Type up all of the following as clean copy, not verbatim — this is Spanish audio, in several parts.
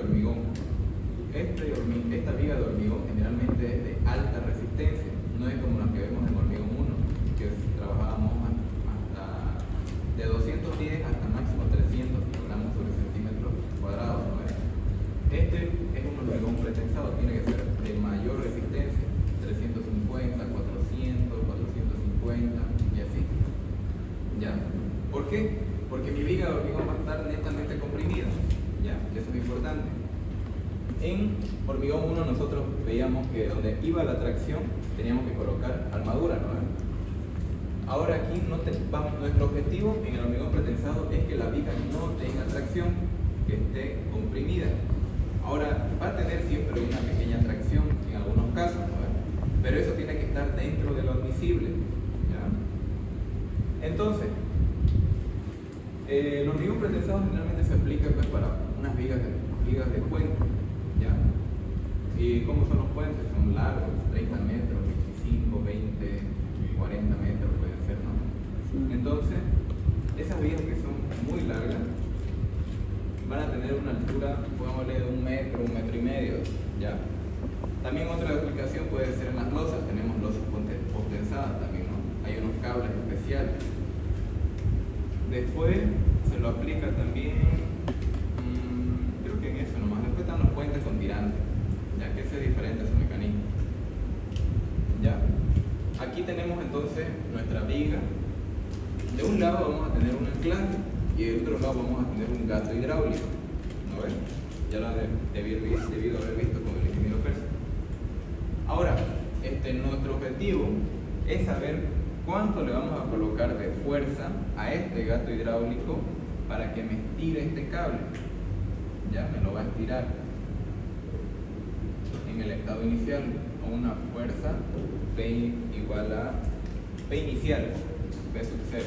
de hormigón. Esta viga de hormigón generalmente es de alta resistencia, no es como las que vemos en hormigón 1, que trabajábamos hasta de 210 hasta máximo 300 kilogramos sobre centímetros cuadrados, ¿no? Este es un hormigón pretensado, tiene que ser de mayor resistencia, 350, 400, 450 y así. ¿Ya? ¿Por qué? Porque mi viga de hormigón va a estar netamente comprimida. ¿Ya? Eso es importante. En hormigón 1 nosotros veíamos que donde iba la tracción teníamos que colocar armadura, ¿no? Ahora aquí nuestro objetivo en el hormigón pretensado es que la viga no tenga tracción, que esté comprimida. Ahora va a tener siempre una pequeña tracción en algunos casos, ¿no? Pero eso tiene que estar dentro de lo admisible. ¿Ya? Entonces, el hormigón pretensado generalmente se aplica pues, para unas vigas de puente. ¿Ya? ¿Y cómo son los puentes? Son largos, 30 metros, 25, 20, 40 metros pueden ser, ¿no? Entonces, esas vigas que son muy largas van a tener una altura, pongámosle de 1 metro, 1 metro y medio, ¿ya? También otra aplicación puede ser en las losas, tenemos losas postensadas también, ¿no? Hay unos cables especiales. Después se lo aplica también, creo que en eso nomás, después están los puentes con tirantes, ya que ese es diferente a su mecanismo. ¿Ya? Aquí tenemos entonces nuestra viga. De un lado vamos a tener un anclaje y del otro lado vamos a tener un gato hidráulico. ¿No ven? Ya lo han debido haber visto con el ingeniero Persa. Ahora, nuestro objetivo es saber cuánto le vamos a colocar de fuerza a este gato hidráulico para que me estire este cable. Ya me lo va a estirar en el estado inicial a una fuerza P igual a P inicial, P sub 0.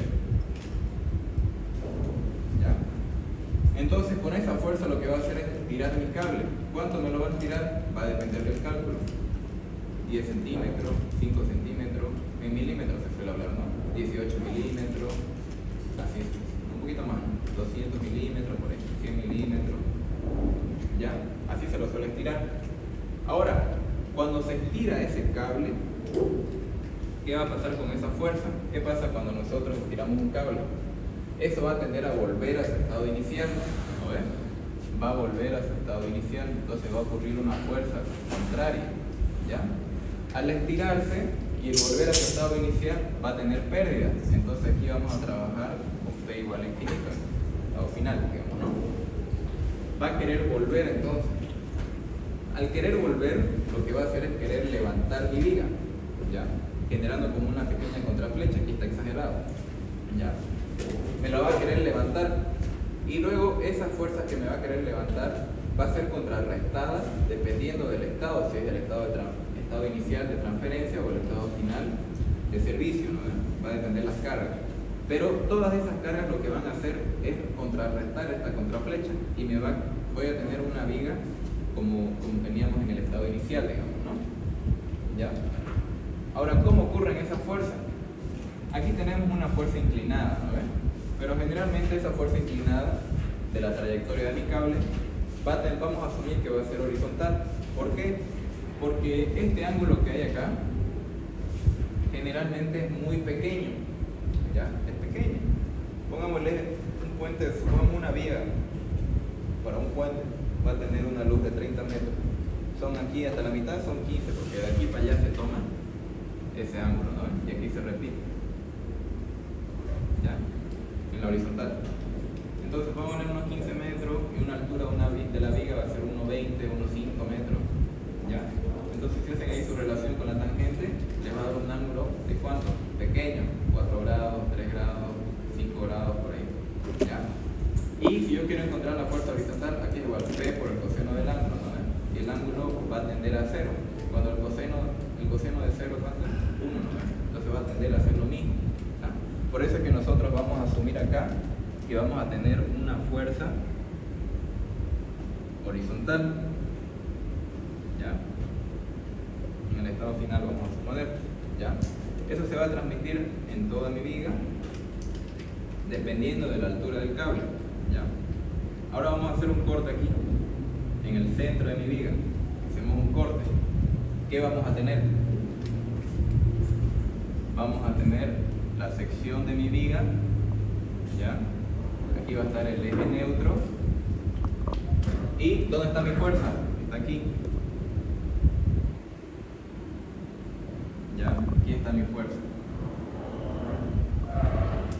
¿Ya? Entonces con esa fuerza lo que va a hacer es estirar mi cable. ¿Cuánto me lo va a estirar? Va a depender del cálculo. 10 centímetros, 5 centímetros, en milímetros se suele hablar, ¿no? 18 milímetros, así es, un poquito más, 200 milímetros, por ahí, 100 milímetros, ¿ya? Así se lo suele estirar. Ahora, cuando se estira ese cable, ¿qué va a pasar con esa fuerza? ¿Qué pasa cuando nosotros estiramos un cable? Eso va a tender a volver a su estado inicial, ¿no ves? Va a volver a su estado inicial, entonces va a ocurrir una fuerza contraria, ¿ya? Al estirarse y el volver a su estado inicial va a tener pérdidas, entonces aquí vamos a trabajar con P igual a infinito, estado final, digamos, ¿no? Va a querer volver entonces. Al querer volver, lo que va a hacer es querer levantar mi viga, ¿ya? Generando como una pequeña contraflecha, aquí está exagerado, ¿ya? Me la va a querer levantar y luego esas fuerzas que me va a querer levantar va a ser contrarrestada dependiendo del estado, si es el estado inicial de transferencia o el estado final de servicio, ¿no? Va a depender las cargas. Pero todas esas cargas lo que van a hacer es contrarrestar esta contraflecha y voy a tener una viga como teníamos en el estado inicial, digamos, ¿no? ¿Ya? Ahora, ¿cómo ocurren esas fuerzas? Aquí tenemos una fuerza inclinada, ¿no ves? Pero generalmente esa fuerza inclinada de la trayectoria de mi cable vamos a asumir que va a ser horizontal. ¿Por qué? Porque este ángulo que hay acá generalmente es muy pequeño, ¿ya? Es pequeño. Pongámosle un puente, supongamos una viga para un puente, va a tener una luz de 30 metros. Son aquí hasta la mitad, son 15, porque de aquí para allá se toma ese ángulo, ¿no? Y aquí se repite, ¿ya? En la horizontal. Entonces vamos a poner unos 15 metros y una altura de la viga va a ser 1,20, 1,5 metros, ¿ya? Entonces si hacen ahí su relación con la tangente, les va a dar un ángulo de ¿cuánto? Pequeño, 4 grados, 3 grados, 5 grados por ahí, ¿ya? Y si yo quiero encontrar la fuerza horizontal, aquí es igual P por el coseno del ángulo, ¿no? Y el ángulo va a tender a 0. Cuando el coseno de 0 ¿cuánto es? 1, ¿no? Entonces va a tender a ser lo mismo, ¿ya? Por eso es que nosotros vamos a asumir acá que vamos a tener una fuerza horizontal, ¿ya? En el estado final vamos a suponer, ¿ya? Eso se va a transmitir en toda mi viga dependiendo de la altura del cable, ¿ya? Ahora vamos a hacer un corte aquí en el centro de mi viga, hacemos un corte, ¿qué vamos a tener? Vamos a tener la sección de mi viga, ¿ya? Aquí va a estar el eje neutro. ¿Y dónde está mi fuerza? Está aquí. ¿Ya? Aquí está mi fuerza.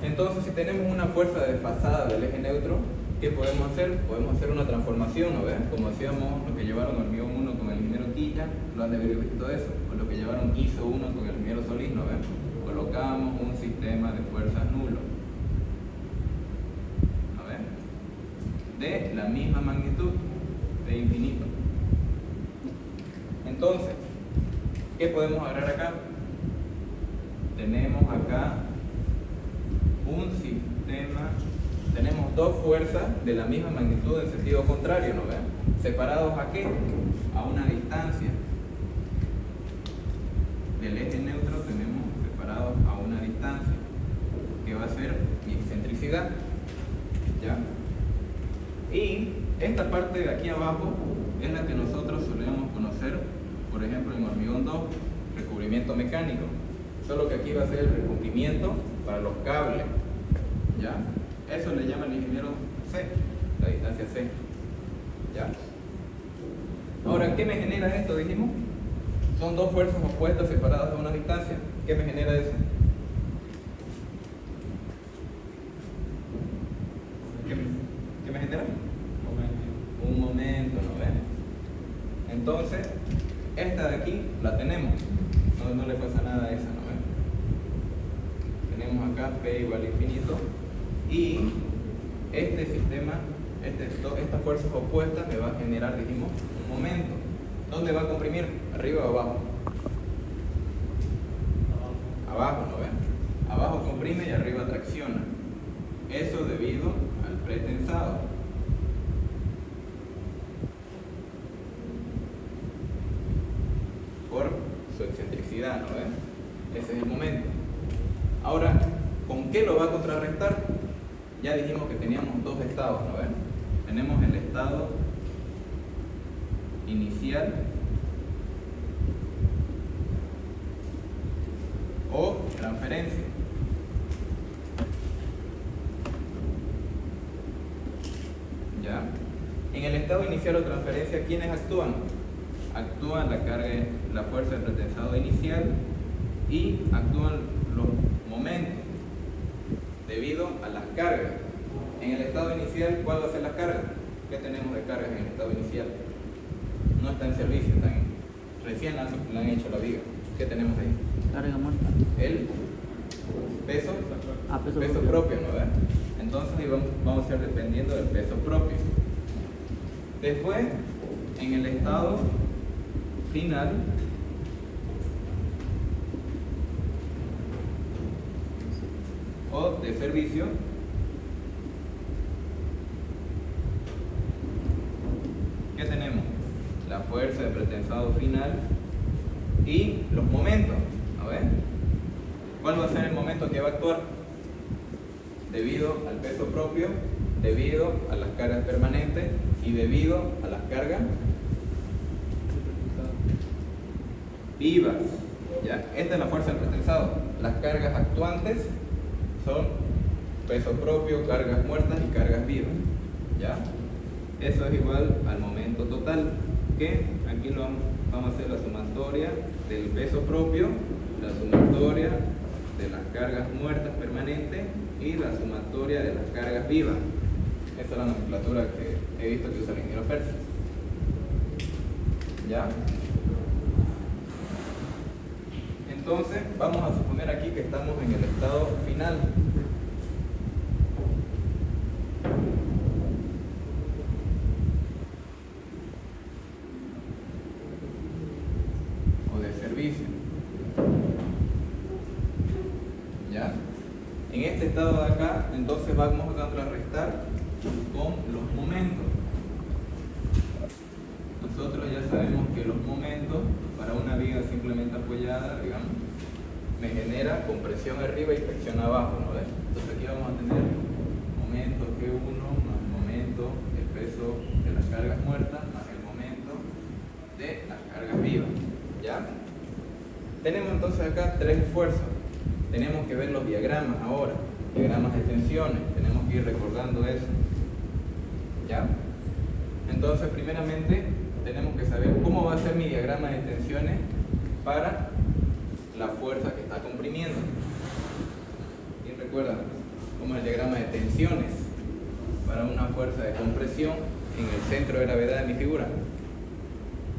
Entonces, si tenemos una fuerza desfasada del eje neutro, ¿qué podemos hacer? Podemos hacer una transformación, ¿no ves? Como hacíamos los que llevaron hormigón 1 con el ingeniero Quilla, lo han de haber visto eso, o los que llevaron ISO 1 con el ingeniero Solís, ¿no ves? Colocamos un sistema de fuerzas nulo, ¿no ves? De la misma magnitud, de infinito. Entonces, ¿qué podemos agarrar acá? Tenemos acá un sistema, tenemos dos fuerzas de la misma magnitud en sentido contrario, ¿no ven? ¿Separados a qué? A una distancia. Del eje neutro tenemos separados a una distancia, que va a ser mi excentricidad, ¿ya? Y esta parte de aquí abajo es la que nosotros solemos conocer, por ejemplo, en hormigón 2, recubrimiento mecánico. Solo que aquí va a ser el recubrimiento para los cables, ¿ya? Eso le llama el ingeniero C, la distancia C, ¿ya? Ahora, ¿qué me genera esto? Dijimos, son dos fuerzas opuestas separadas a una distancia. ¿Qué me genera eso? ¿Qué me genera? Un momento, ¿no ven? Entonces, esta de aquí la tenemos, no le pasa nada a esa, ¿no ven? Tenemos acá P igual a infinito, y este sistema, estas fuerzas opuestas me va a generar, dijimos, un momento. ¿Dónde va a comprimir? ¿Arriba o abajo? Abajo, ¿no ven? Abajo comprime y arriba tracciona. Eso debido al pretensado. Por su excentricidad, ¿no ven? Ese es el momento. Ahora, ¿con qué lo va a contrarrestar? Ya dijimos que teníamos dos estados, ¿no ven? Tenemos el estado inicial o transferencia. ¿Ya? En el estado inicial o transferencia, ¿quiénes actúan? Actúan la fuerza del pretensado inicial y actúan los momentos debido a las cargas. En el estado inicial, ¿cuál va a ser la carga? ¿Qué tenemos de cargas en el estado inicial? No está en servicio, recién la han hecho la viga. ¿Qué tenemos ahí? Carga muerta. El peso, peso propio, ¿no ves? Entonces ahí vamos a ir dependiendo del peso propio. Después, en el estado final, o de servicio, ¿qué tenemos? La fuerza de pretensado final y los momentos. A ver, ¿cuál va a ser el momento que va a actuar? Debido al peso propio, debido a las cargas permanentes y debido a las cargas vivas. ¿Ya? Esta es la fuerza del pretensado. Las cargas actuantes son peso propio, cargas muertas y cargas vivas. ¿Ya? Eso es igual al momento total, que aquí vamos a hacer la sumatoria del peso propio, la sumatoria de las cargas muertas permanentes y la sumatoria de las cargas vivas. Esa es la nomenclatura que he visto que usa el ingeniero Percy. ¿Ya? Entonces, vamos a suponer aquí que estamos en el estado final. O de servicio. ¿Ya? En este estado de acá, entonces vamos a contrarrestar con los momentos. Nosotros ya sabemos que los momentos para una viga simplemente apoyada, digamos, me genera compresión arriba y presión abajo, ¿no ves? Entonces aquí vamos a tener momento G1 más momento, el peso de las cargas muertas más el Tenemos entonces acá tres fuerzas. Tenemos que ver los diagramas ahora, diagramas de tensiones, tenemos que ir recordando eso. ¿Ya? Entonces, primeramente, tenemos que saber cómo va a ser mi diagrama de tensiones para la fuerza que está comprimiendo. ¿Quién recuerda cómo es el diagrama de tensiones para una fuerza de compresión en el centro de gravedad de mi figura?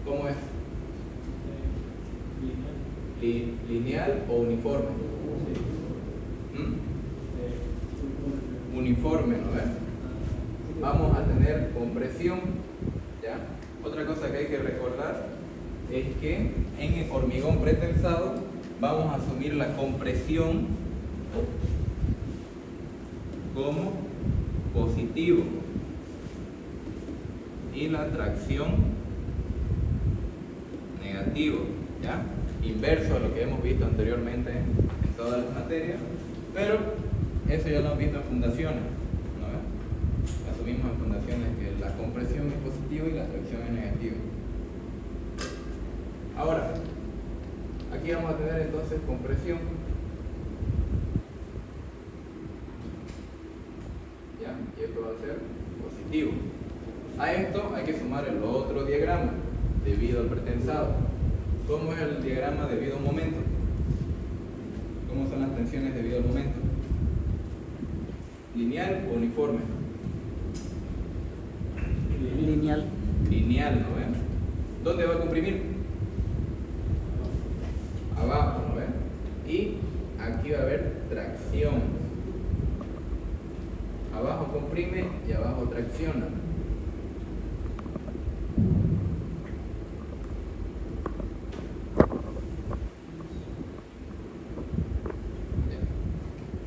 ¿Cómo es? ¿Lineal o uniforme? Uniforme, ¿no ves? Vamos a tener compresión, ¿ya? Otra cosa que hay que recordar es que en el hormigón pretensado vamos a asumir la compresión como positivo y la tracción negativo, ¿ya? Inverso a lo que hemos visto anteriormente en todas las materias, pero eso ya lo hemos visto en fundaciones, ¿no ves? Asumimos en fundaciones que la compresión es positiva y la tracción es negativa. Ahora, aquí vamos a tener entonces compresión. ¿Ya? Y esto va a ser positivo. A esto hay que sumar el otro diagrama debido al pretensado. ¿Cómo es el diagrama debido a un momento? ¿Cómo son las tensiones debido al momento? ¿Lineal o uniforme? Lineal. Lineal, ¿no ven? ¿Dónde va a comprimir? Abajo, ¿no ven? Y aquí va a haber tracción. Abajo comprime y abajo tracciona.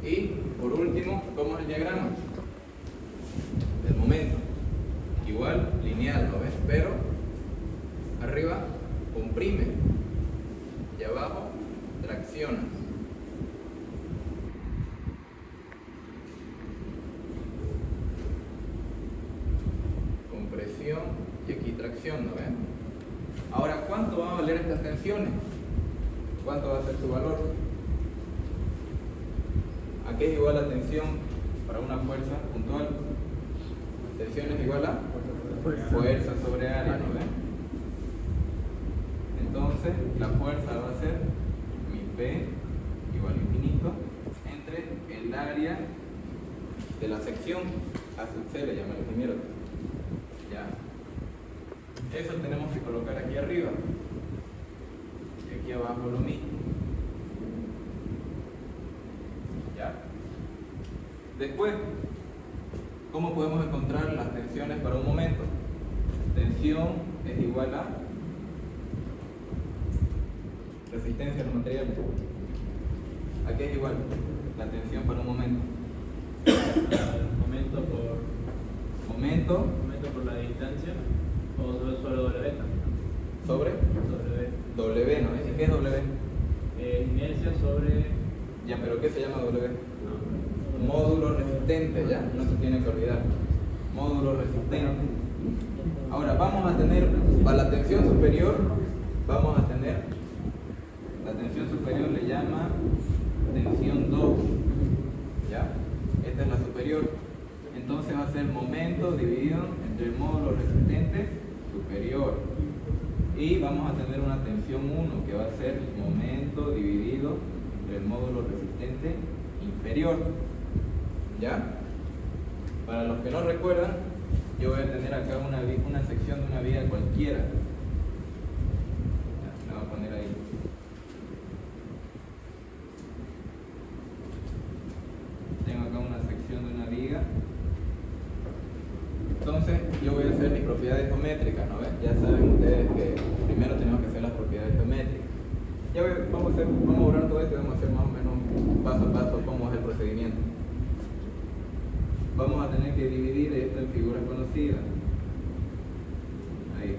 Y por último, ¿cómo es el diagrama? Del momento. Igual, lineal, ¿no ves? Pero arriba comprime y abajo tracciona. Compresión y aquí tracción, ¿no ves? Ahora, ¿cuánto va a valer estas tensiones? ¿Cuánto va a ser su valor? ¿A qué es igual la tensión para una fuerza puntual? Tensión es igual a fuerza sobre área, ¿no ven? Entonces, la fuerza va a ser mi P igual a infinito entre el área de la sección A sub C, le llama el ingeniero. Ya. Eso tenemos que colocar aquí arriba. Y aquí abajo lo mismo. ¿Ya? Después, ¿cómo podemos encontrar las tensiones para un momento? Tensión es igual a resistencia a los materiales. ¿A qué es igual la tensión para un momento? Momento por la distancia o sobre W. Sobre W, ¿no? ¿Y qué es W? Inercia sobre. Ya, pero ¿qué se llama W? Módulo resistente, ya, no se tiene que olvidar. Módulo resistente. Ahora vamos a tener, para la tensión superior, vamos a tener, la tensión superior le llama tensión 2, ¿ya? Esta es la superior. Entonces va a ser momento dividido entre el módulo resistente superior. Y vamos a tener una tensión 1, que va a ser momento dividido entre el módulo resistente inferior. ¿Ya? Para los que no recuerdan, yo voy a tener acá una sección de una vía cualquiera. Ya, la voy a poner ahí. Tengo acá una sección de una viga. Entonces, yo voy a hacer mis propiedades geométricas, ¿no ven? Ya saben ustedes que primero tenemos que hacer las propiedades geométricas. Ya vamos a borrar todo esto y vamos a hacer más o menos paso a paso cómo es el procedimiento. Vamos a tener que dividir esto en figuras conocidas. Ahí.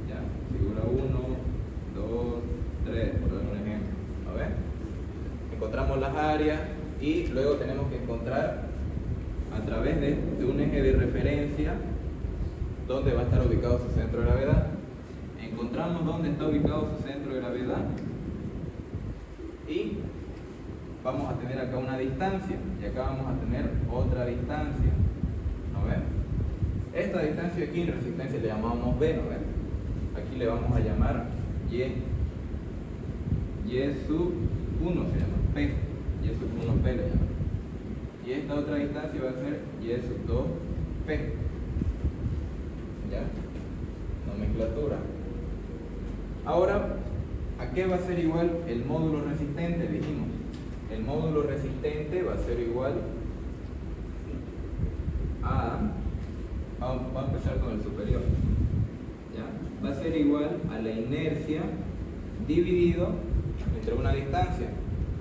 Ya, figura 1, 2, 3, por dar un ejemplo. ¿A ver? Encontramos las áreas y luego tenemos que encontrar a través de un eje de referencia dónde va a estar ubicado su centro de gravedad. Encontramos dónde está ubicado su centro de gravedad Y vamos a tener acá una distancia y acá vamos a tener otra distancia. ¿No ven? Esta distancia aquí en resistencia le llamamos B, ¿no ven? Aquí le vamos a llamar Y sub 1 se llama P, Y sub 1P le llama. Y esta otra distancia va a ser Y sub 2P. ¿Ya? Nomenclatura. Ahora, ¿a qué va a ser igual el módulo resistente? Dijimos, el módulo resistente va a ser igual a, vamos a empezar con el superior, ¿ya? Va a ser igual a la inercia dividido entre una distancia.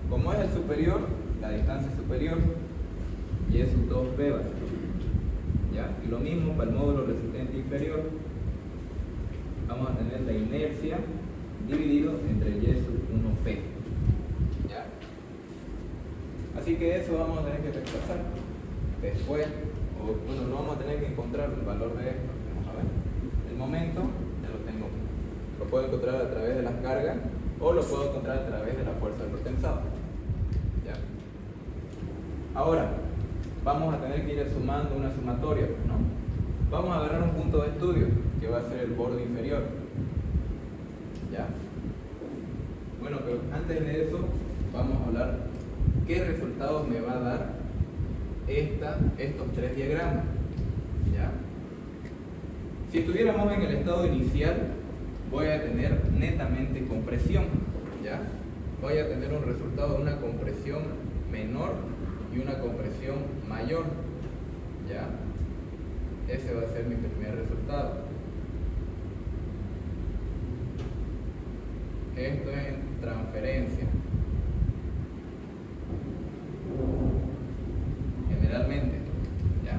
Como es el superior, la distancia superior, Y sub 2P va a ser, ¿ya? Y lo mismo para el módulo resistente inferior. Vamos a tener la inercia dividido entre Y sub 1P. ¿Ya? Así que eso vamos a tener que reemplazar. Después, no vamos a tener que encontrar el valor de esto. Vamos a ver. El momento ya lo tengo. Lo puedo encontrar a través de las cargas o lo puedo encontrar a través de la fuerza del tensado. ¿Ya? Ahora, vamos a tener que ir sumando una sumatoria, ¿no? Vamos a agarrar un punto de estudio que va a ser el borde inferior. ¿Ya? Bueno, pero antes de eso vamos a hablar qué resultados me va a dar estos tres diagramas. ¿Ya? Si estuviéramos en el estado inicial, voy a tener netamente compresión. ¿Ya? Voy a tener un resultado de una compresión menor y una compresión mayor. ¿Ya? Ese va a ser mi primer resultado. Esto es en transferencia. Generalmente. ¿Ya?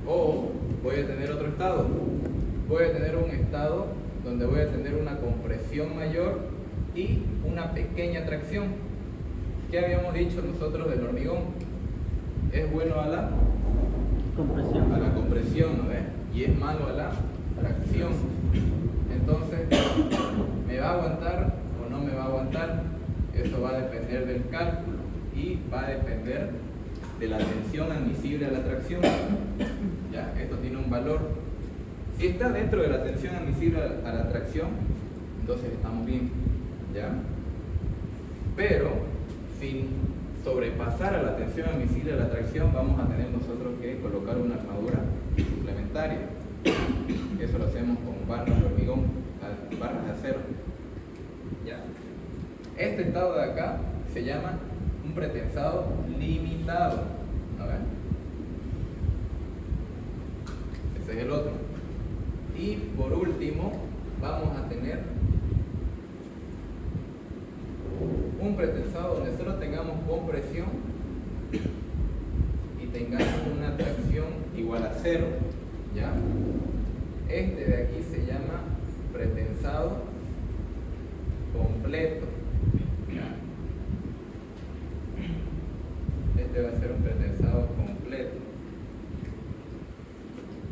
O voy a tener otro estado. Voy a tener un estado donde voy a tener una compresión mayor y una pequeña tracción. ¿Qué habíamos dicho nosotros del hormigón? Es bueno a la compresión, ¿no ves? Y es malo a la tracción. Entonces, ¿me va a aguantar o no me va a aguantar? Eso va a depender del cálculo y va a depender de la tensión admisible a la tracción. ¿Ya? Esto tiene un valor. Si está dentro de la tensión admisible a la tracción, entonces estamos bien. ¿Ya? Pero, sin sobrepasar a la tensión admisible a la tracción, vamos a tener nosotros que colocar una armadura suplementaria. Eso lo hacemos con barras de hormigón, barras de acero. ¿Ya? Este estado de acá se llama un pretensado limitado. A ver. Ese es el otro. Y por último, vamos a tener un pretensado donde solo tengamos compresión y tengamos una tracción igual a cero. ¿Ya? Este de aquí se llama pretensado completo. ¿Ya? Este va a ser un pretensado completo.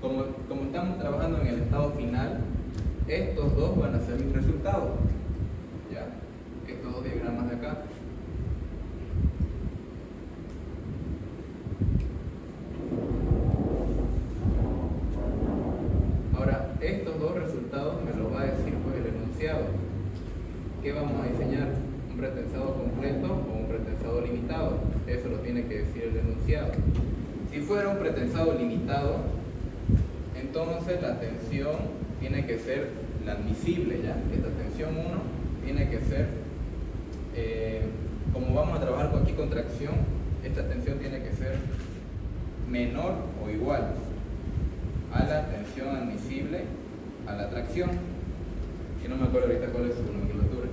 Como estamos trabajando en el estado final, estos dos van a ser mis resultados. ¿Ya? Estos dos diagramas de acá. Ahora, estos dos resultados me los va a decir pues el enunciado. ¿Qué vamos a diseñar? ¿Un pretensado completo o un pretensado limitado? Eso lo tiene que decir el enunciado. Si fuera un pretensado limitado, entonces la tensión tiene que ser la admisible, ¿ya? Esta tensión 1 tiene que ser, como vamos a trabajar aquí con tracción, esta tensión tiene que ser menor o igual a la tensión admisible a la tracción. Que no me acuerdo ahorita cuál es su nomenclatura,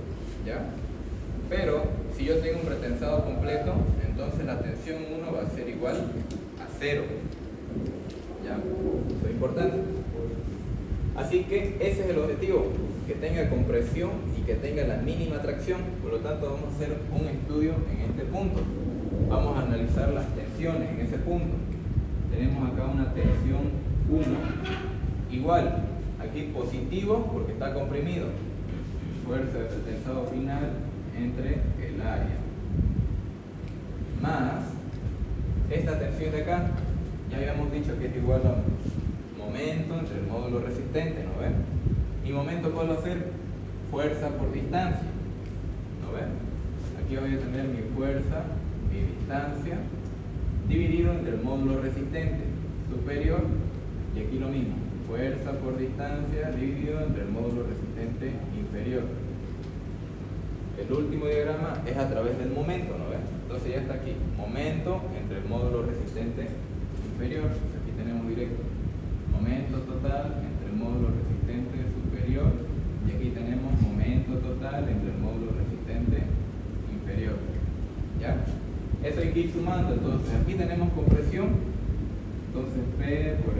¿ya? Pero si yo tengo un pretensado completo, entonces la tensión 1 va a ser igual a 0. ¿Ya? Eso es importante. Así que ese es el objetivo, que tenga compresión y que tenga la mínima tracción. Por lo tanto, vamos a hacer un estudio en este punto. Vamos a analizar las tensiones en ese punto. Tenemos acá una tensión 1 igual, aquí positivo porque está comprimido, fuerza de pretensado final entre el área más esta tensión de acá. Ya habíamos dicho que es igual a momento entre el módulo resistente, ¿no ven? Mi momento, ¿cuál va a ser? Fuerza por distancia, ¿no ven? Aquí voy a tener mi fuerza, mi distancia, dividido entre el módulo resistente superior, y aquí lo mismo, fuerza por distancia dividido entre el módulo resistente inferior. El último diagrama es a través del momento, ¿no ven? Entonces ya está aquí, momento entre el módulo resistente inferior. Aquí tenemos directo momento total entre el módulo resistente superior, y aquí tenemos momento total entre el módulo resistente inferior. ¿Ya? Eso hay que ir sumando. Entonces aquí tenemos compresión, entonces P por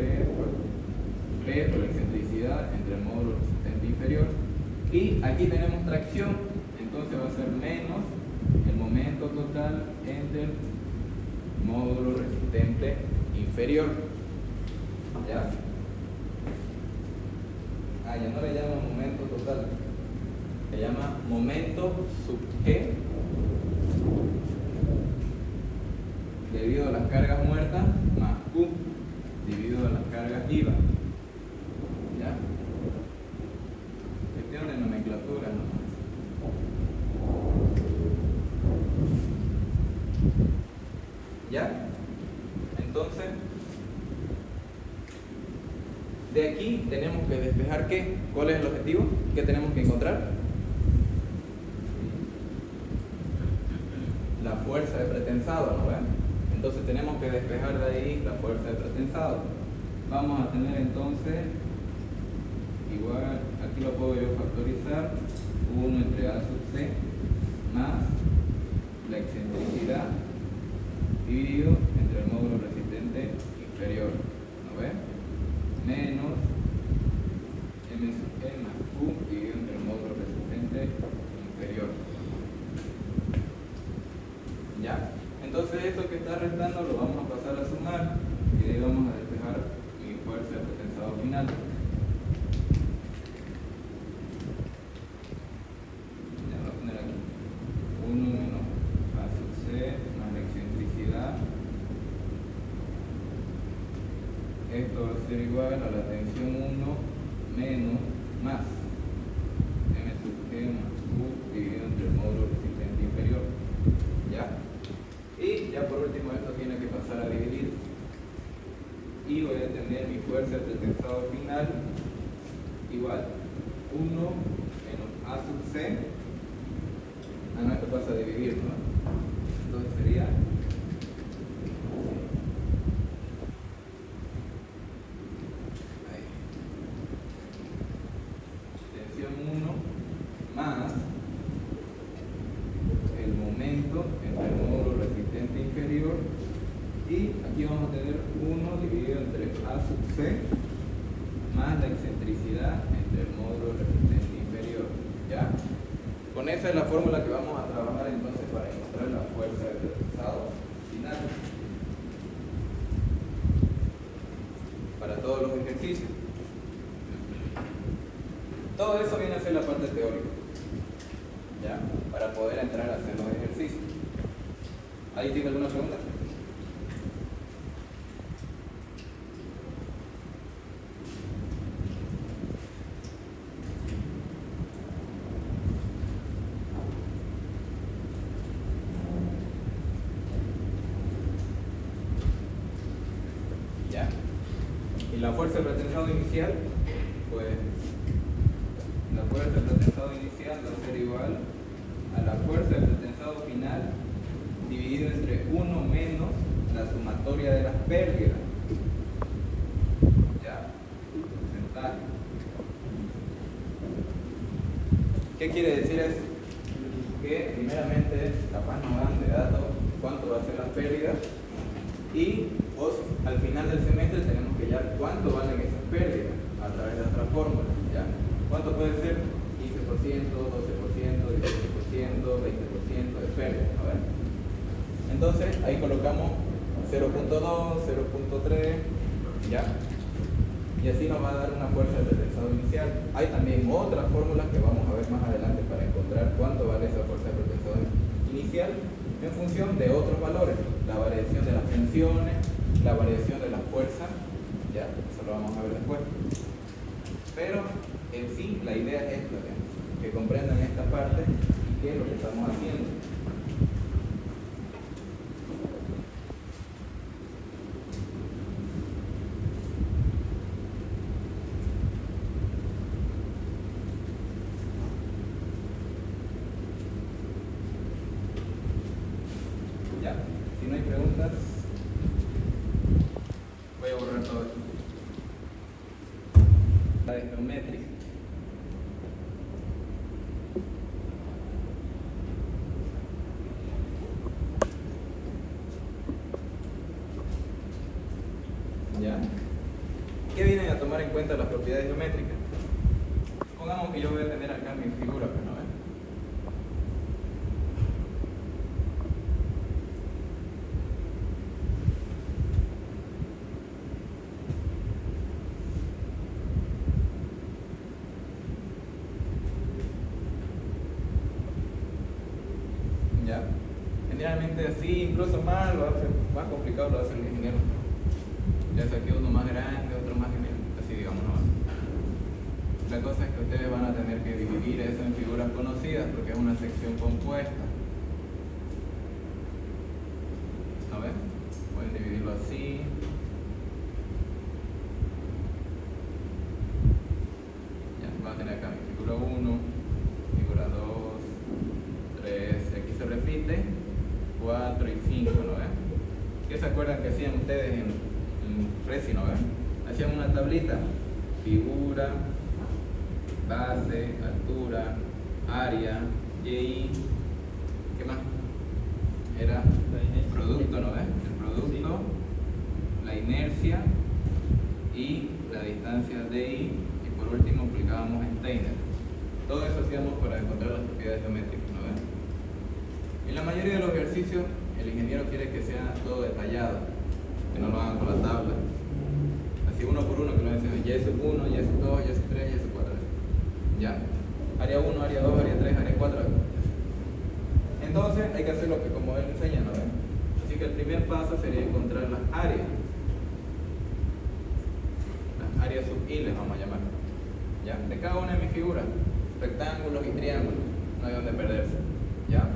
la excentricidad entre el módulo resistente inferior, y aquí tenemos tracción, entonces va a ser menos el momento total entre el módulo resistente inferior. ¿Ya? Ya no le llama momento total, se llama momento sub G debido a las cargas muertas más Q dividido a las cargas vivas. ¿Ya? Cuestión de nomenclatura nomás. ¿Ya? Entonces, de aquí tenemos que despejar ¿qué? ¿Cuál es el objetivo? ¿Qué tenemos que encontrar? La fuerza de pretensado, ¿no ven? Entonces tenemos que despejar de ahí la fuerza de pretensado. Vamos a tener entonces, igual, aquí lo puedo yo factorizar, 1 entre A sub C más la excentricidad dividido entre el módulo resistente inferior, ¿no ven? Menos M sub E más Q dividido entre el módulo resistente inferior. ¿Ya? Entonces esto que está restando lo vamos a pasar a sumar, y de ahí vamos a despejar mi fuerza de pretensado final. Ya lo voy a poner aquí, 1 menos A sub C más la excentricidad. Esto va a ser igual a la tensión 1 menos más M sub G más Q dividido entre el módulo resistente inferior. ¿Ya? Y ya por último esto tiene que pasar a dividir. Y voy a tener mi fuerza de pretensado final igual 1 menos A sub C. No, esto pasa a dividir, ¿no? Entonces sería tensión 1 más el momento entre el módulo resistente inferior, y aquí vamos a tener 1 dividido entre A sub C más la excentricidad entre el módulo resistente inferior. ¿Ya? Con esa es la fórmula que vamos a trabajar entonces para encontrar la fuerza de pretensado final para todos los ejercicios. Todo eso viene a ser la parte teórica, ¿ya? Para poder entrar a hacer los ejercicios. ¿Alguien tiene alguna pregunta? ¿Ya? Y la fuerza de pretensado inicial, pues la fuerza de pretensado inicial va a ser igual a la fuerza de pretensado final dividido entre 1 menos la sumatoria de las pérdidas. ¿Ya? Porcentaje. ¿Qué quiere decir eso? Que primeramente capaz nos dan de datos cuánto va a ser las pérdidas, y al final del semestre tenemos que hallar cuánto valen esas pérdidas a través de otra fórmula. ¿Ya? ¿Cuánto puede ser? 15%, 12%, 18%, 20% de pérdida. ¿No ven? Entonces ahí colocamos 0.2, 0.3, ¿ya? y así nos va a dar una fuerza de pretensado inicial. Hay también otras fórmulas que vamos a ver más adelante para encontrar cuánto vale esa fuerza de pretensado inicial en función de otros valores, la variación de las tensiones, la variación de la fuerza, ya, eso lo vamos a ver después. Pero en sí la idea es esta, que comprendan esta parte y qué es lo que estamos haciendo. Ya, si no hay preguntas, voy a borrar todo esto. La de geométrica. ¿Ya? ¿Qué vienen a tomar en cuenta las propiedades geométricas? Supongamos que yo voy a tener acá mi figura, pues, ¿no ven? ¿Ya? Generalmente así, incluso más, lo hace más complicado lo hace el ingeniero. Ya sea que uno más grande, otro más grande, así digamos, ¿no? La cosa es que ustedes van a tener que dividir eso en figuras conocidas porque es una sección compuesta. ¿No ven? Pueden dividirlo así. Ya, van a tener acá mi figura 1, figura 2, 3, aquí se repite, 4 y 5, ¿no ven? ¿Qué se acuerdan que hacían ustedes en Resi, ¿no ven? Hacían una tablita, figura, base, altura, área, y ¿qué más? Era producto, ¿no ven? El producto, la inercia y la distancia DI, y por último aplicábamos Steiner. Todo eso hacíamos para encontrar las propiedades geométricas, ¿no ven? En la mayoría de los ejercicios el ingeniero quiere que sea todo detallado, que no lo hagan con la tabla, así uno por uno, que lo enseñen y sub 1, y sub 2, y sub 3, y sub 4, ya, área 1, área 2, área 3, área 4. Entonces hay que hacer lo que como él enseña, ¿no ven? Así que el primer paso sería encontrar las áreas sub I les vamos a llamar, ya, de cada una de mis figuras, rectángulos y triángulos, no hay donde perderse, ya.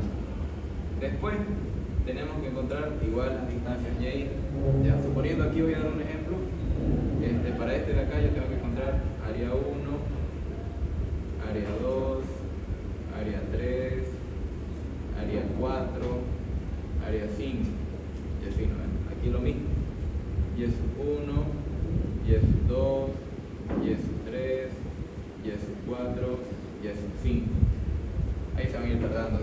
Después tenemos que encontrar igual las distancias Y. Ya, suponiendo aquí voy a dar un ejemplo. Para este de acá yo tengo que encontrar área 1, área 2, área 3, área 4, área 5. Y así, ¿no ven? Aquí lo mismo. Y es 1, y es 2, y es 3, y es 4, y es 5. Ahí se van a ir tardando.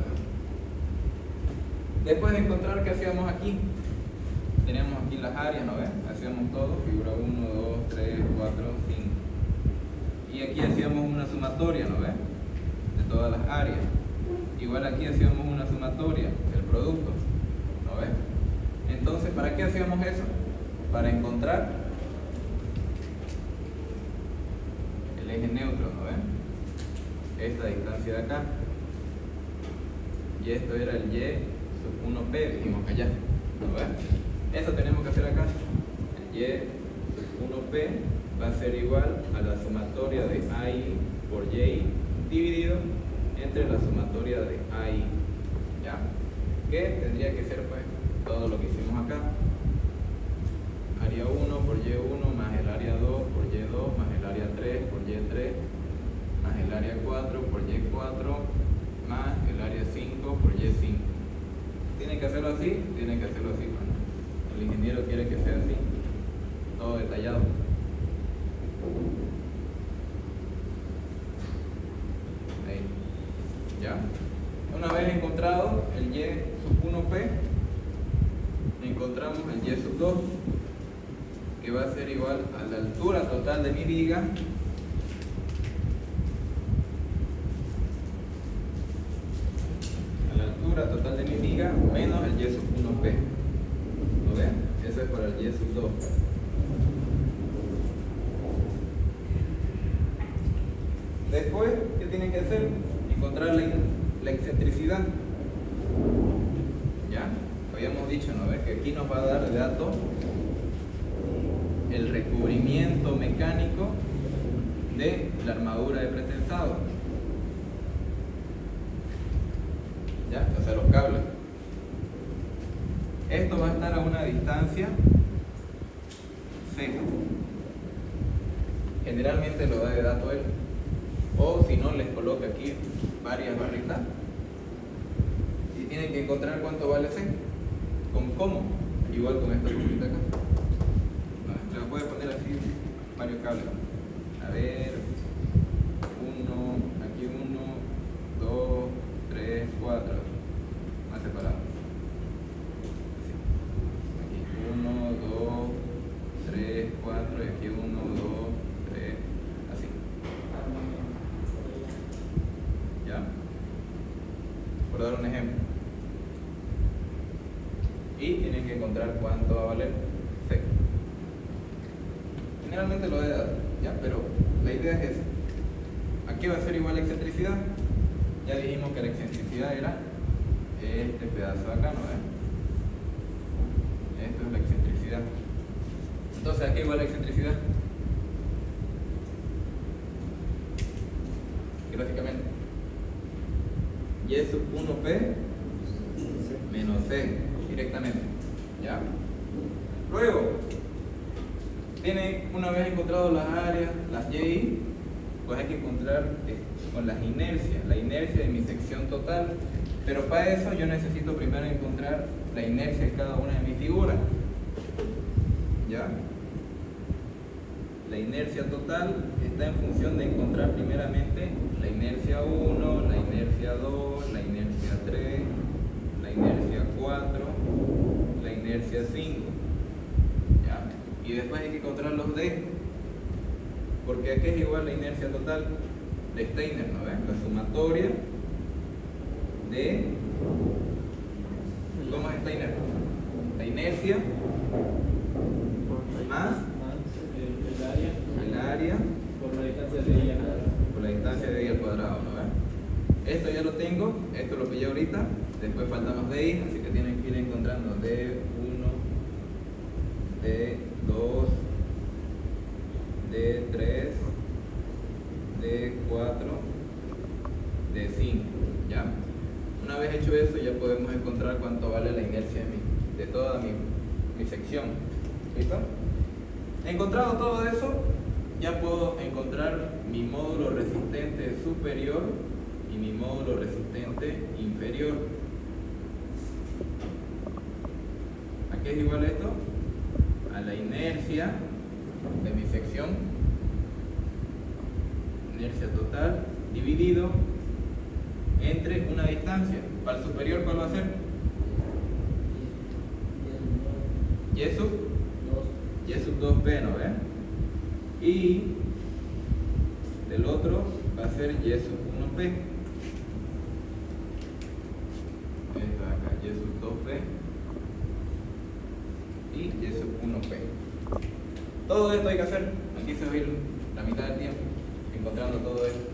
Después de encontrar qué hacíamos aquí, tenemos aquí las áreas, ¿no ven? Hacíamos todo, figura 1, 2, 3, 4, 5. Y aquí hacíamos una sumatoria, ¿no ven? De todas las áreas. Igual aquí hacíamos una sumatoria del producto, ¿no ven? Entonces, ¿para qué hacíamos eso? Para encontrar el eje neutro, ¿no ven? Esta distancia de acá. Y esto era el Y sub 1P, dijimos allá, ¿no ven? Eso tenemos que hacer acá. El Y sub 1P va a ser igual a la sumatoria de AI por Y dividido entre la sumatoria de AI, ¿ya? Que tendría que ser pues todo lo que hicimos acá. Área 1 por Y1 más el área 2 por Y2 más el área 3 por Y3 más el área 4 por Y4 más el área 5 por Y5. ¿Tiene que hacerlo así? Tiene que hacerlo así. Bueno, el ingeniero quiere que sea así, todo detallado. Ahí. ¿Ya? Una vez encontrado el Y sub 1P, encontramos el Y sub 2, que va a ser igual a la altura total de mi viga total de mi viga menos el Y sub 1P. ¿Lo ven? Eso es para el Y sub 2. Después, ¿qué tienen que hacer? Encontrar la excentricidad. ¿Ya? Habíamos dicho, ¿no? Que aquí nos va a dar de dato el recubrimiento mecánico de la armadura de pretensado. ¿Ya? O sea, los cables. Esto va a estar a una distancia C. Generalmente lo da de dato él. O si no, les coloca aquí varias barritas. Y tienen que encontrar cuánto vale C. ¿Cómo? Igual con esta bombita acá. Se lo puede poner así varios cables. A ver, aquí 1, 2, 3, 4. Más separados. Aquí 1, 2, 3, 4 y aquí 1, 2, 3, así. ¿Ya? Por dar un ejemplo. Y tienen que encontrar cuánto va a valer C. Generalmente lo he dado, ¿ya? Pero la idea es esa. Aquí va a ser igual la excentricidad. Ya dijimos que la excentricidad era este pedazo de acá, ¿no ven? Esto es la excentricidad. Entonces, ¿a qué igual la excentricidad? Gráficamente. Y es 1P menos C directamente. ¿Ya? Luego, una vez encontrado las áreas, las Y, pues hay que encontrar con las inercias, la inercia de mi sección total. Pero para eso yo necesito primero encontrar la inercia de cada una de mis figuras. ¿Ya? La inercia total está en función de encontrar primeramente la inercia 1, la inercia 2, la inercia 3, la inercia 4, la inercia 5. ¿Ya? Y después hay que encontrar los D. Porque aquí es igual la inercia total de Steiner, ¿no ven? La sumatoria de... ¿Cómo es Steiner? La inercia más el área por la distancia de I al cuadrado. Por la distancia de I al cuadrado, ¿no ven? Esto ya lo tengo, esto lo pillé ahorita, después faltan los DI, así que tienen que ir encontrando D1, D2, D3, D4, D5, ¿ya? Una vez hecho eso, ya podemos encontrar cuánto vale la inercia de toda mi sección. ¿Listo? Encontrado todo eso, ya puedo encontrar mi módulo resistente superior y mi módulo resistente inferior. ¿A qué es igual esto? A la inercia de mi sección, inercia total, dividido entre una distancia. Para el superior, ¿cuál va a ser? Y sub 2P, ¿no ven? Y del otro va a ser Y sub 1P. Esta de acá, Y sub 2P y Y sub 1P. Todo esto hay que hacer. Aquí se va a ir la mitad del tiempo encontrando todo esto,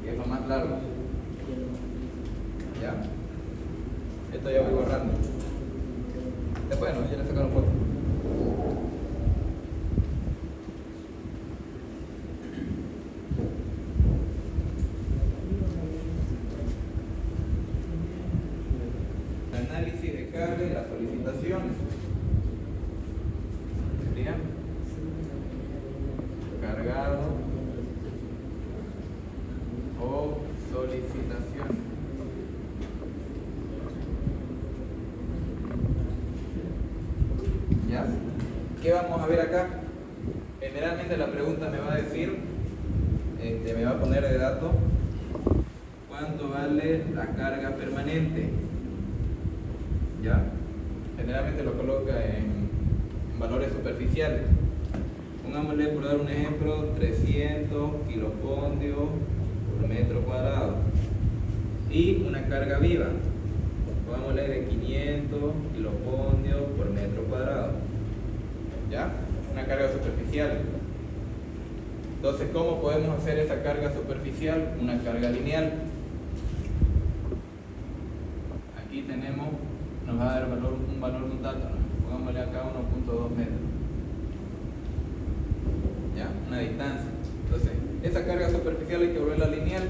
que es lo más largo. ¿Ya? Esto ya voy borrando. Después, ¿no? Ya le sacaron foto. Análisis de carga y las solicitaciones. ¿Sería? Cargado o solicitación. ¿Ya? ¿Qué vamos a ver acá? Generalmente la pregunta me va a decir, me va a poner de dato cuánto vale la carga permanente. ¿Ya? Generalmente lo coloca en valores superficiales. Pongámosle, por dar un ejemplo, 300 kilopondios por metro cuadrado. Y una carga viva, pongámosle de 500 kilopondios por metro cuadrado. ¿Ya? Una carga superficial. Entonces, ¿cómo podemos hacer esa carga superficial? Una carga lineal. Aquí tenemos, nos va a dar un valor de un dato, ¿no? Pongámosle acá 1.2 metros. ¿Ya? Una distancia. Entonces, esa carga superficial hay que volverla lineal.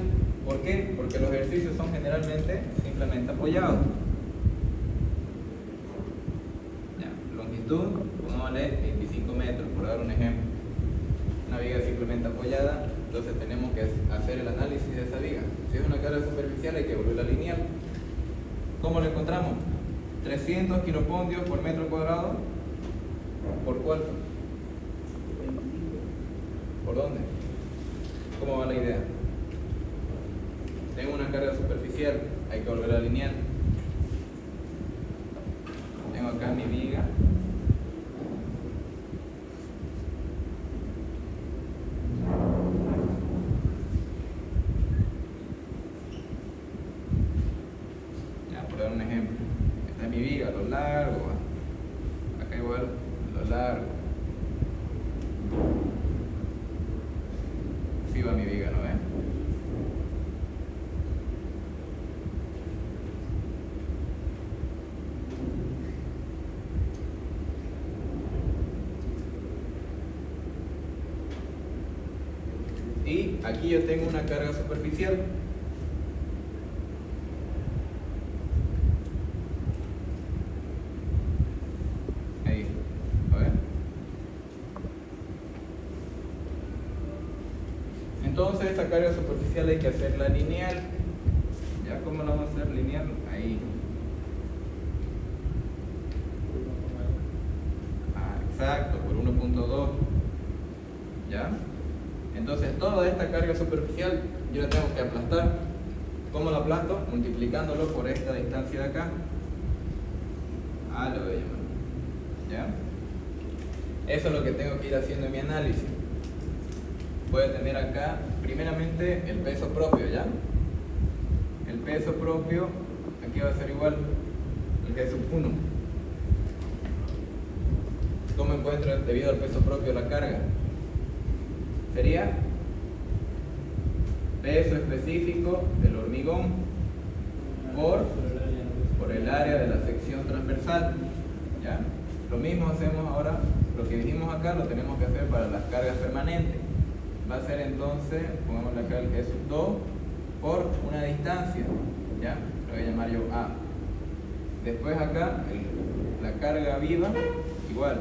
¿Por qué? Porque los ejercicios son generalmente simplemente apoyados. ¿Ya? Longitud, pongámosle 25 metros, por dar un ejemplo. Una viga simplemente apoyada, entonces tenemos que hacer el análisis de esa viga. Si es una carga superficial hay que volverla lineal. ¿Cómo lo encontramos? 300 kilopontios por metro cuadrado. ¿Por cuánto? ¿Por dónde? ¿Cómo va la idea? Tengo una carga superficial, hay que volverla lineal. Tengo acá mi viga. Un ejemplo, esta es mi viga, lo largo, acá igual, lo largo, así va mi viga, ¿no ven? Y aquí yo tengo una carga superficial. Entonces esta carga superficial hay que hacerla lineal. ¿Ya cómo la vamos a hacer lineal? Ahí. Exacto, por 1.2. ¿Ya? Entonces toda esta carga superficial yo la tengo que aplastar. ¿Cómo la aplasto? Multiplicándolo por esta distancia de acá. Lo voy a llamar. ¿Ya? Eso es lo que tengo que ir haciendo en mi análisis. Voy a tener acá primeramente el peso propio, ¿ya? El peso propio aquí va a ser igual al G sub 1. ¿Cómo encuentro debido al peso propio la carga? Sería peso específico del hormigón por el área de la sección transversal, ¿ya? Lo mismo hacemos ahora, lo que dijimos acá lo tenemos que hacer para las cargas permanentes. Va a ser entonces, pongámosle acá el G sub 2 por una distancia, ¿ya? Lo voy a llamar yo A. Después acá, la carga viva, igual,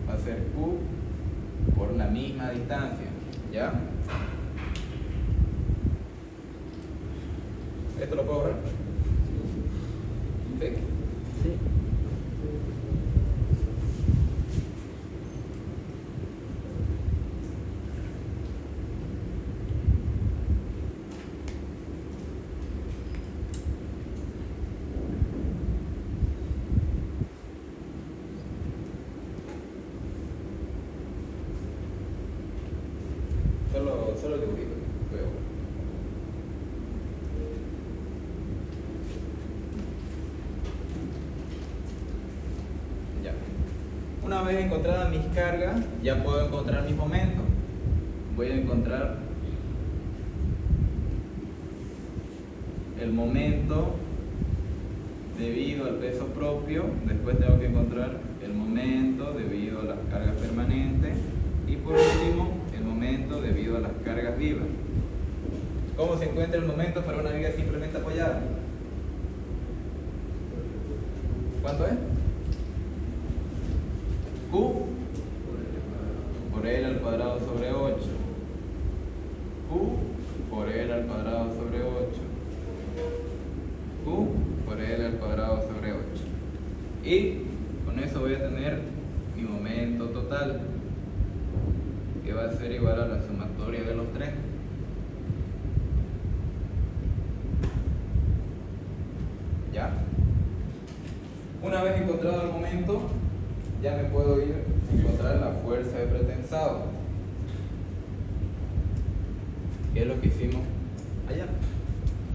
va a ser Q por la misma distancia, ¿ya? ¿Esto lo puedo borrar? ¿Sí? Sí. Solo el dibujito. Ya. Una vez encontradas mis cargas, ya puedo encontrar mis momentos. Voy a encontrar el momento debido al peso propio. Después tengo que encontrar el momento debido a las cargas permanentes. Y por último, el momento debido a las cargas vivas. ¿Cómo se encuentra el momento para una viga simplemente apoyada? ¿Cuánto es? Q por L al cuadrado sobre 8. Q por L al cuadrado sobre 8. Q por L al cuadrado sobre 8. Y con eso voy a tener mi momento total, que va a ser igual a la sumatoria de los tres. ¿Ya? Una vez encontrado el momento, ya me puedo ir a encontrar la fuerza de pretensado, que es lo que hicimos allá.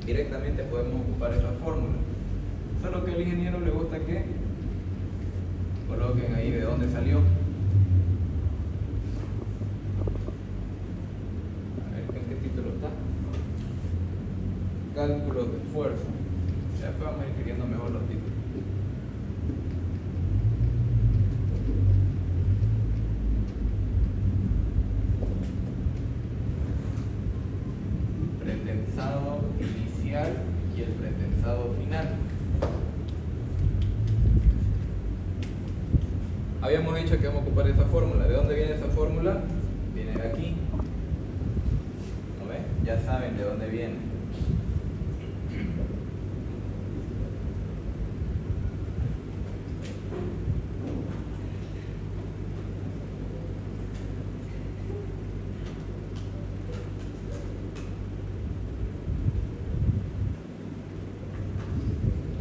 Directamente podemos ocupar esa fórmula, solo que al ingeniero le gusta que coloquen ahí de dónde salió. cálculos de fuerza. Ya después vamos a ir escribiendo mejor los títulos. Pretensado inicial y el pretensado final. Habíamos dicho que vamos a ocupar esa fórmula. ¿De dónde viene esa fórmula? Viene de aquí. ¿No ves? Ya saben de dónde viene.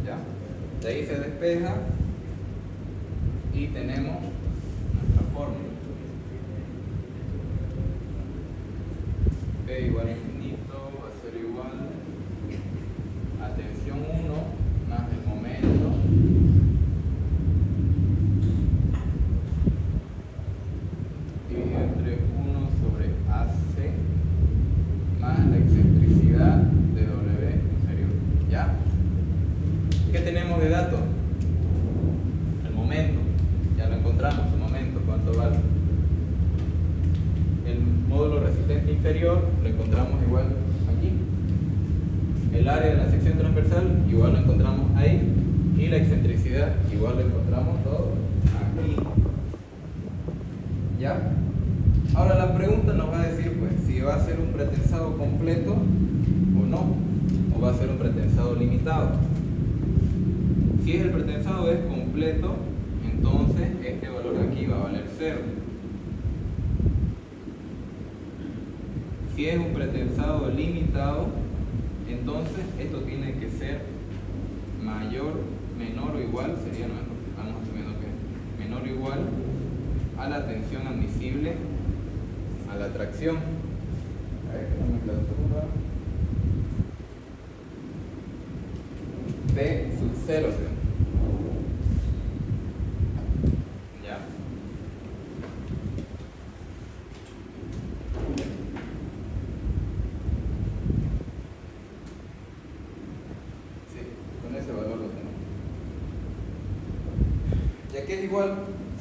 ¿Ya? De ahí se despeja y tenemos nuestra fórmula. P igual a infinito va a ser igual a tensión 1 más el momento dividido entre 1 sobre AC más la excentricidad de W inferior. ¿Ya? ¿Qué tenemos de dato? El momento. Ya lo encontramos, el momento, ¿cuánto vale? El módulo resistente inferior lo encontramos igual aquí. El área de la sección transversal igual lo encontramos ahí. Y la excentricidad igual lo encontramos todo aquí. ¿Ya? Ahora la pregunta nos va a decir pues si va a ser un pretensado completo o no, o va a ser un pretensado limitado. Si el pretensado es completo, entonces este valor de aquí va a valer 0. Si es un pretensado limitado, entonces esto tiene que ser mayor, menor o igual, sería nuestro, estamos asumiendo que menor o igual a la tensión admisible a la tracción. A ver, ¿qué nomenclatura? T sub 0. Ya. Sí, con ese valor lo tenemos. Ya que es igual,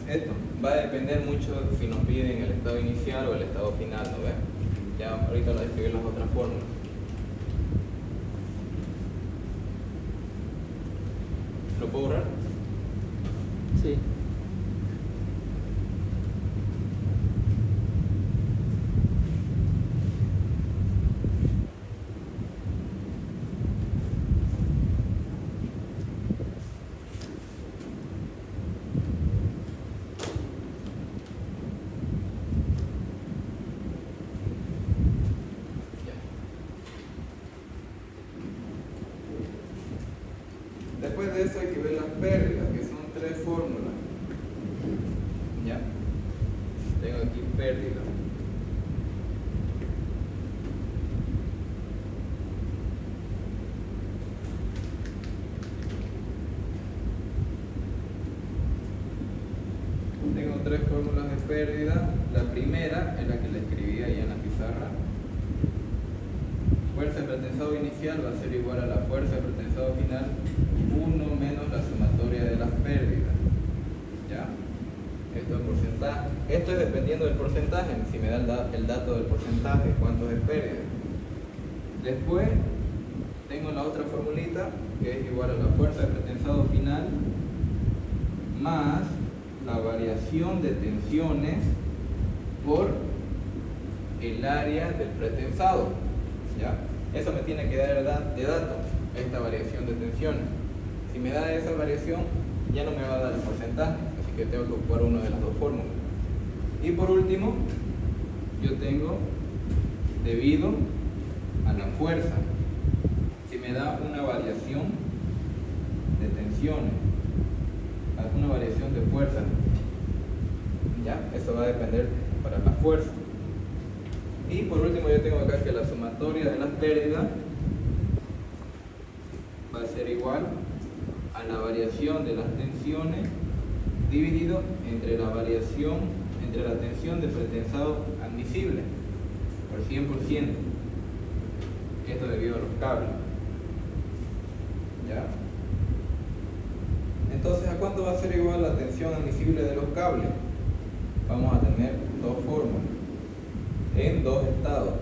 esto va a depender mucho si nos piden el estado inicial o el estado final, ¿no ves? Ya ahorita voy a escribir las otras fórmulas. ¿Lo puedo borrar? Sí. Después de eso hay que ver las pérdidas, que son 3 fórmulas. ¿Ya? Tengo aquí pérdida. Tengo 3 fórmulas de pérdida. La primera es la que le escribí ahí en la pizarra. Fuerza de pretensado inicial va a ser igual a la fuerza de pretensado final 1 menos la sumatoria de las pérdidas. ¿Ya? Esto es porcentaje. Esto es dependiendo del porcentaje. Si me da el dato del porcentaje, cuánto es pérdida. Después tengo la otra formulita que es igual a la fuerza de pretensado final más la variación de tensiones por el área del pretensado. ¿Ya? Eso me tiene que dar de dato, esta variación de tensiones. Si me da esa variación, ya no me va a dar el porcentaje, así que tengo que ocupar una de las dos fórmulas. Y por último, yo tengo debido a la fuerza. Si me da una variación de tensiones, una variación de fuerza, ¿ya? Eso va a depender para la fuerza. Y por último yo tengo acá que la sumatoria de las pérdidas va a ser igual a la variación de las tensiones dividido entre la variación, entre la tensión de pretensado admisible por 100%. Esto debido a los cables. ¿Ya? Entonces, ¿a cuánto va a ser igual la tensión admisible de los cables? Vamos a tener dos fórmulas en dos estados: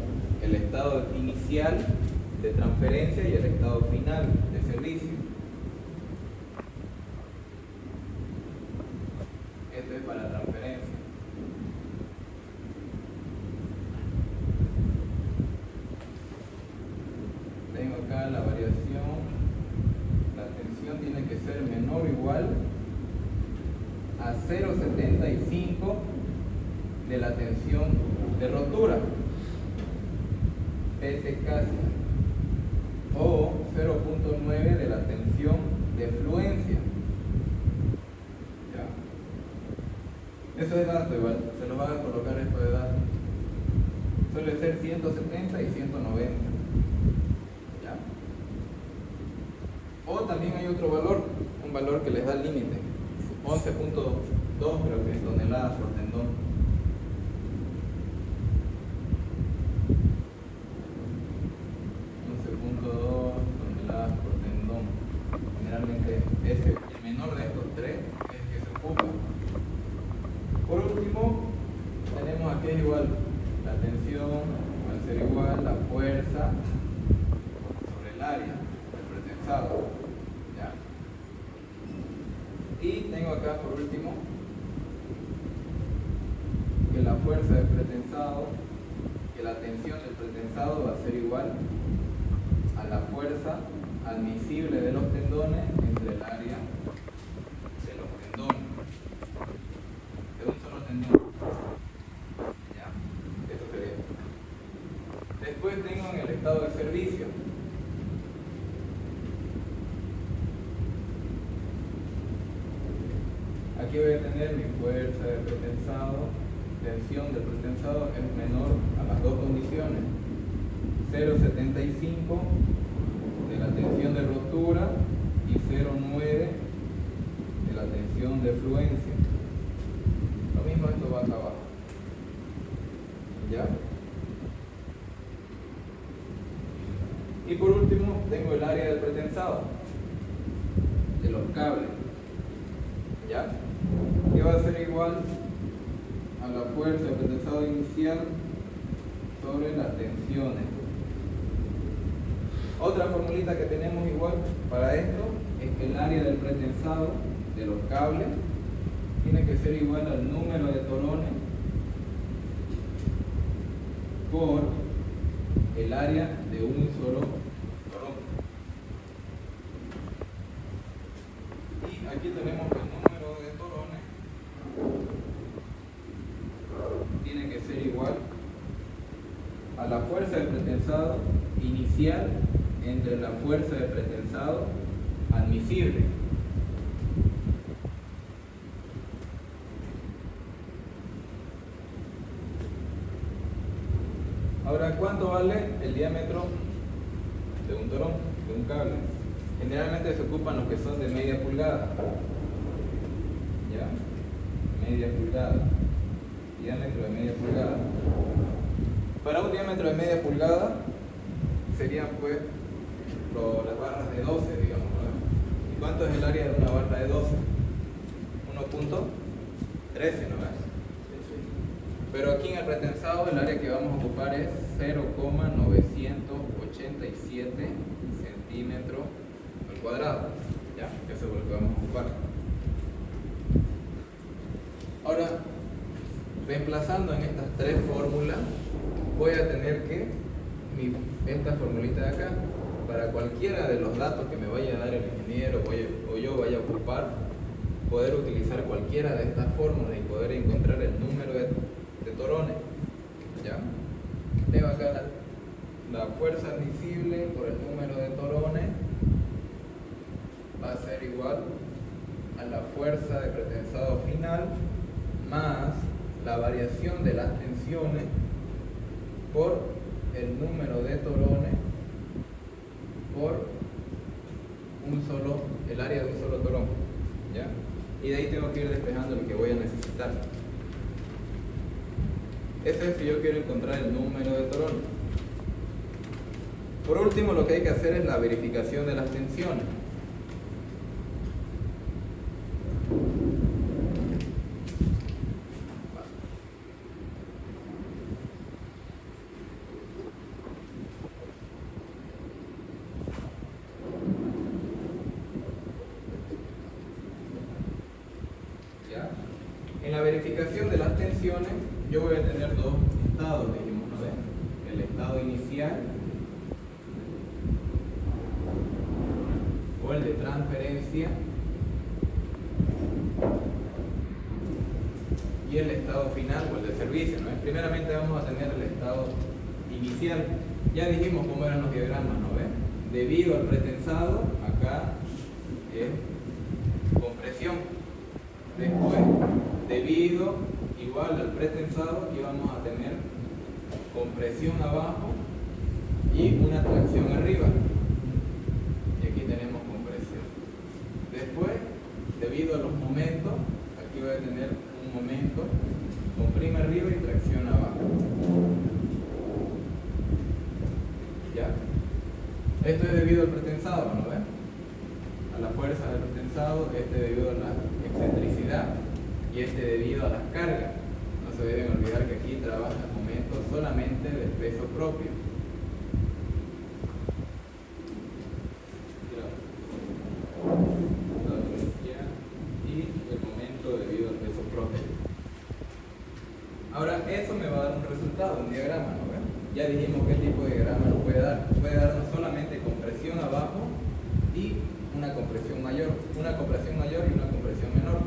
el estado inicial de transferencia y el estado final de servicio. Esto es para transferencia. Tengo acá la variación. La tensión tiene que ser menor o igual a 0,75 de la tensión de rotura, PT casi, o 0,9 de la tensión de fluencia. ¿Ya? Eso es dato igual, se los va a colocar esto de dato. Suele ser 170 y 190. ¿Ya? O también hay otro valor, un valor que les da el límite, 11.2 creo que es toneladas por tendón. 11.2 toneladas por tendón. Generalmente ese, el menor de estos tres, es el que se ocupa. Por último, tenemos aquí igual la tensión, va a ser igual la fuerza sobre el área del pretensado. ¿Ya? Y tengo acá por último que la fuerza del pretensado, que la tensión del pretensado va a ser igual a la fuerza admisible de los tendones entre el área de los tendones, de un solo tendón. ¿Ya? Eso sería. Después tengo en el estado de servicio. Aquí voy a tener mi fuerza de pretensado, tensión del pretensado es menor a las dos condiciones: 0,75 de la tensión de rotura y 0,9 de la tensión de fluencia. Lo mismo esto va acá abajo. ¿Ya? Y por último tengo el área del pretensado, de los cables. ¿Ya? Que va a ser igual a la fuerza del pretensado inicial sobre las tensiones. Otra formulita que tenemos igual para esto es que el área del pretensado de los cables tiene que ser igual al número de torones por el área de un solo torón. Y aquí tenemos que el número de torones tiene que ser igual a la fuerza de pretensado inicial entre la fuerza de pretensado admisible. Ahora, ¿cuánto vale el diámetro de un torón, de un cable? Generalmente se ocupan los que son de media pulgada. ¿Ya? Media pulgada. Diámetro de media pulgada. Para un diámetro de media pulgada serían pues las barras de 12, digamos, ¿no? ¿Y cuánto es el área de una barra de 12? 1.13, ¿no ves? Pero aquí en el pretensado el área que vamos a ocupar es 0,987 centímetros al cuadrado. ¿Ya? Eso es lo que vamos a ocupar. Ahora, reemplazando en estas tres fórmulas, voy a tener que esta formulita de acá, para cualquiera de los datos que me vaya a dar el ingeniero o yo vaya a ocupar, poder utilizar cualquiera de estas fórmulas y poder encontrar el número de torones. ¿Ya? Tengo acá la fuerza admisible por el número de torones va a ser igual a la fuerza de pretensado final más la variación de las tensiones por el número de torones por el área de un solo torón. ¿Ya? Y de ahí tengo que ir despejando lo que voy a necesitar. Eso es si yo quiero encontrar el número de torones. Por último, lo que hay que hacer es la verificación de las tensiones. la verificación de las tensiones, yo voy a tener dos estados, dijimos, ¿no ven? El estado inicial o el de transferencia y el estado final o el de servicio, ¿no? Primeramente vamos a tener el estado inicial. Ya dijimos cómo eran los diagramas, ¿no ven? Debido al pretensado, acá es compresión. Después, debido igual al pretensado, aquí vamos a tener compresión abajo y una tracción arriba. Y aquí tenemos compresión. Después, debido a los momentos, aquí voy a tener un momento, comprime arriba y tracción abajo. ¿Ya? Esto es debido al pretensado, ¿no ven? A la fuerza del pretensado, este debido a la excentricidad y este debido a las cargas. No se deben olvidar que aquí trabaja el momento solamente del peso propio. Y el momento debido al peso propio. Ahora, eso me va a dar un resultado, un diagrama, ¿no ven? Ya dijimos qué tipo de diagrama nos puede dar. Puede darnos solamente compresión abajo y una compresión mayor y una compresión menor.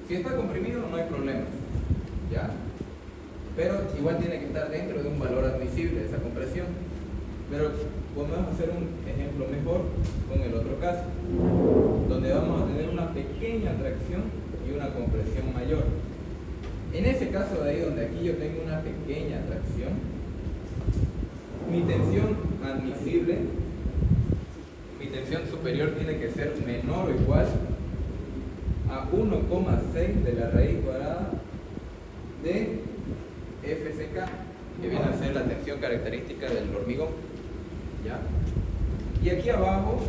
Si está comprimido no hay problema, ¿ya? Pero igual tiene que estar dentro de un valor admisible esa compresión. Pero podemos hacer un ejemplo mejor con el otro caso, donde vamos a tener una pequeña tracción y una compresión mayor. En ese caso de ahí, donde aquí yo tengo una pequeña tracción, mi tensión admisible, mi tensión superior tiene que ser menor o igual a 1,6 de la raíz cuadrada de FCK, que viene a ser la tensión característica del hormigón. ¿Ya? Y aquí abajo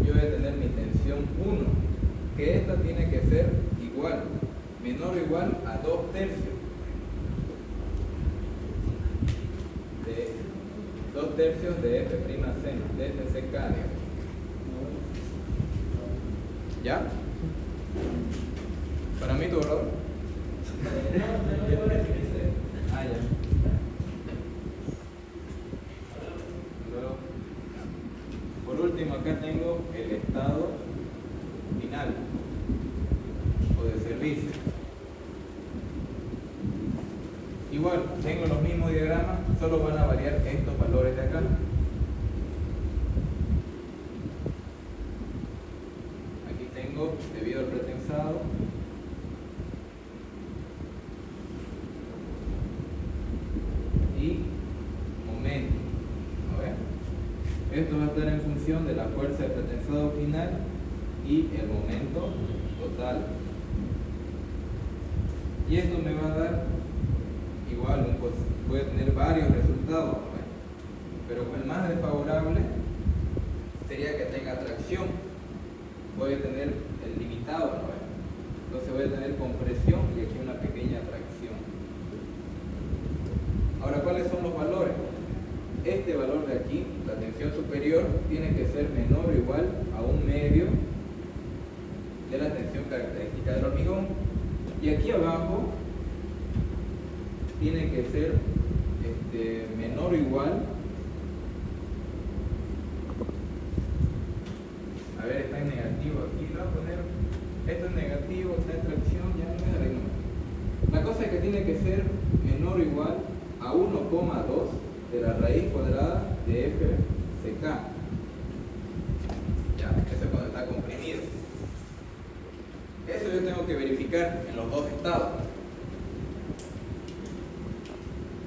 yo voy a tener mi tensión 1, que esta tiene que ser igual, menor o igual a 2 tercios de F'C, de FCK, digamos. ¿Ya? ¿Para mí tu valor? Ah, ya. Luego, por último, acá tengo el estado final o de servicio. Igual, tengo los mismos diagramas, solo van a variar estos valores de acá. Aquí tengo debido al pretensado, y momento. ¿No ven? Esto va a estar en función de la fuerza del pretensado final y el momento total. Y esto me va a dar igual, voy a tener varios resultados, ¿no ven? Pero el más desfavorable sería que tenga tracción. Voy a tener el limitado, ¿no ven? Entonces voy a tener compresión y aquí una pequeña tracción. Ahora, ¿cuáles son los valores? Este valor de aquí, la tensión superior, tiene que ser menor o igual a 1/2 de la tensión característica del hormigón. Y aquí abajo tiene que ser menor o igual, a ver, está en negativo aquí, lo voy a poner, esto es negativo, está en tracción, ya no me da igual. La cosa es que tiene que ser menor o igual a 1,2 de la raíz cuadrada de FCK. Ya, eso es cuando está comprimido. Eso yo tengo que verificar en los dos estados.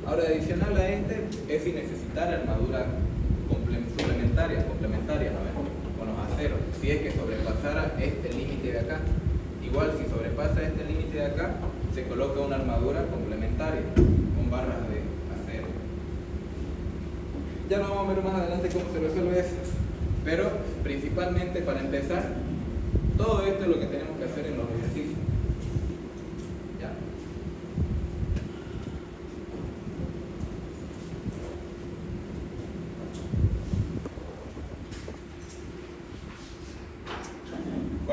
Ahora, adicional a este, es si necesitar armadura complementaria, ¿no ven? Con los aceros, si es que sobrepasara este límite de acá. Igual, si sobrepasa este límite de acá, se coloca una armadura complementaria con barras de acero. Ya no vamos a ver más adelante cómo se resuelve eso, pero principalmente para empezar, todo esto es lo que tenemos que hacer en los ejercicios.